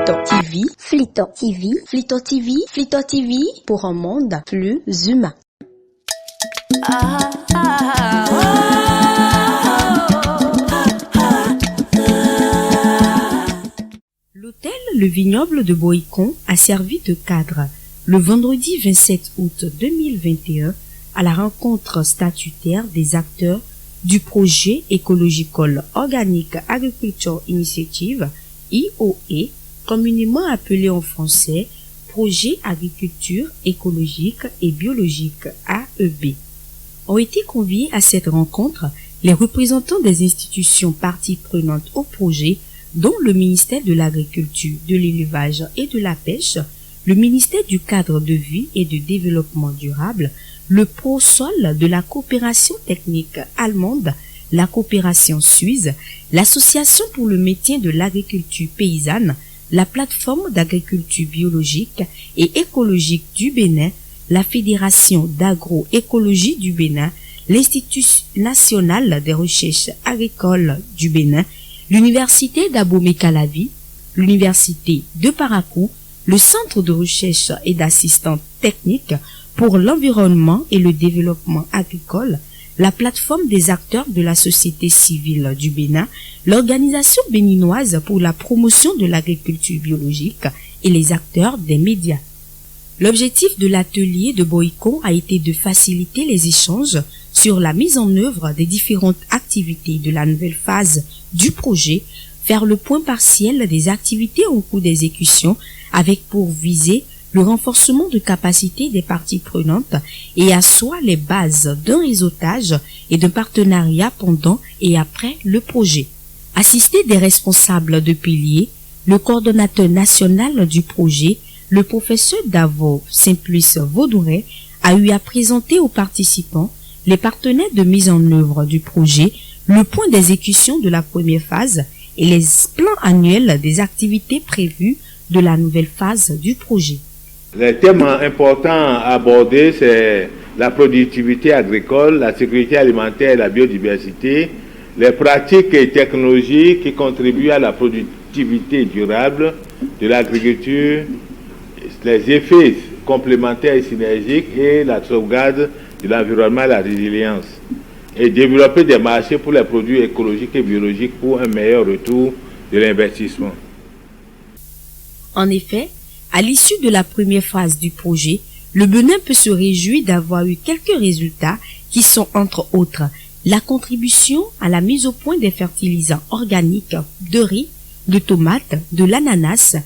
Flito TV, Flito TV, Flito TV, Flito TV pour un monde plus humain. L'hôtel Le Vignoble de Boïcon a servi de cadre le vendredi 27 août 2021 à la rencontre statutaire des acteurs du projet écologicole Organic Agriculture Initiative, IOE, communément appelé en français Projet Agriculture écologique et biologique AEB. Ont été conviés à cette rencontre les représentants des institutions parties prenantes au projet, dont le ministère de l'Agriculture, de l'Élevage et de la Pêche, le ministère du Cadre de Vie et du Développement durable, le ProSol de la coopération technique allemande, la coopération suisse, l'Association pour le maintien de l'agriculture paysanne, la plateforme d'agriculture biologique et écologique du Bénin, la Fédération d'agroécologie du Bénin, l'Institut national des recherches agricoles du Bénin, l'Université d'Abomey-Calavi, l'Université de Parakou, le Centre de recherche et d'assistance technique pour l'environnement et le développement agricole, la plateforme des acteurs de la société civile du Bénin, l'Organisation béninoise pour la promotion de l'agriculture biologique et les acteurs des médias. L'objectif de l'atelier de Boïcon a été de faciliter les échanges sur la mise en œuvre des différentes activités de la nouvelle phase du projet, faire le point partiel des activités en cours d'exécution avec pour viser le renforcement de capacité des parties prenantes et asseoir les bases d'un réseautage et d'un partenariat pendant et après le projet. Assisté des responsables de piliers, le coordonnateur national du projet, le professeur Davo Simplice Vaudouret, a eu à présenter aux participants les partenaires de mise en œuvre du projet, le point d'exécution de la première phase et les plans annuels des activités prévues de la nouvelle phase du projet. Les thèmes importants à aborder, c'est la productivité agricole, la sécurité alimentaire et la biodiversité, les pratiques et technologies qui contribuent à la productivité durable de l'agriculture, les effets complémentaires et synergiques et la sauvegarde de l'environnement et la résilience, et développer des marchés pour les produits écologiques et biologiques pour un meilleur retour de l'investissement. En effet, à l'issue de la première phase du projet, le Bénin peut se réjouir d'avoir eu quelques résultats qui sont entre autres la contribution à la mise au point des fertilisants organiques de riz, de tomates, de l'ananas,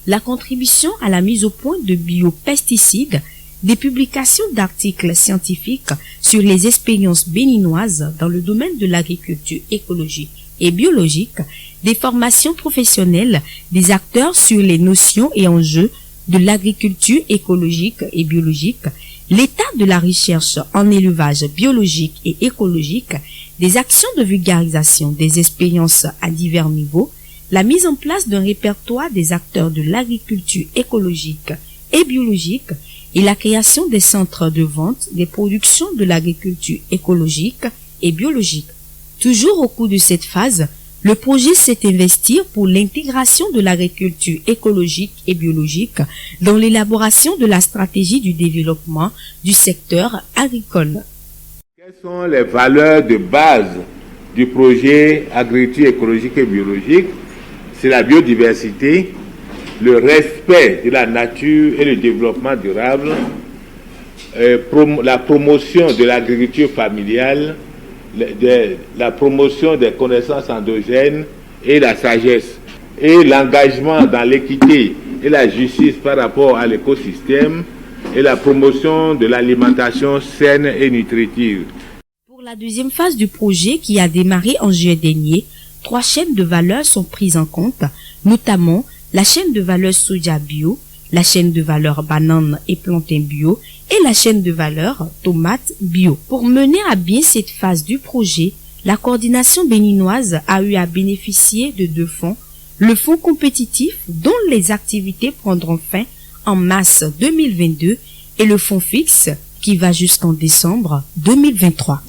la contribution à la mise au point de biopesticides, des publications d'articles scientifiques sur les expériences béninoises dans le domaine de l'agriculture écologique et biologique, des formations professionnelles des acteurs sur les notions et enjeux de l'agriculture écologique et biologique, l'état de la recherche en élevage biologique et écologique, des actions de vulgarisation des expériences à divers niveaux, la mise en place d'un répertoire des acteurs de l'agriculture écologique et biologique et la création des centres de vente des productions de l'agriculture écologique et biologique. Toujours au cours de cette phase, le projet s'est investi pour l'intégration de l'agriculture écologique et biologique dans l'élaboration de la stratégie du développement du secteur agricole. Quelles sont les valeurs de base du projet agriculture écologique et biologique? C'est la biodiversité, le respect de la nature et le développement durable, la promotion de l'agriculture familiale, la promotion des connaissances endogènes et la sagesse, et l'engagement dans l'équité et la justice par rapport à l'écosystème et la promotion de l'alimentation saine et nutritive. Pour la deuxième phase du projet qui a démarré en juillet dernier, 3 chaînes de valeur sont prises en compte, notamment la chaîne de valeur soja bio, la chaîne de valeur banane et plantain bio et la chaîne de valeur tomate bio. Pour mener à bien cette phase du projet, la coordination béninoise a eu à bénéficier de 2 fonds, le fonds compétitif dont les activités prendront fin en mars 2022 et le fonds fixe qui va jusqu'en décembre 2023.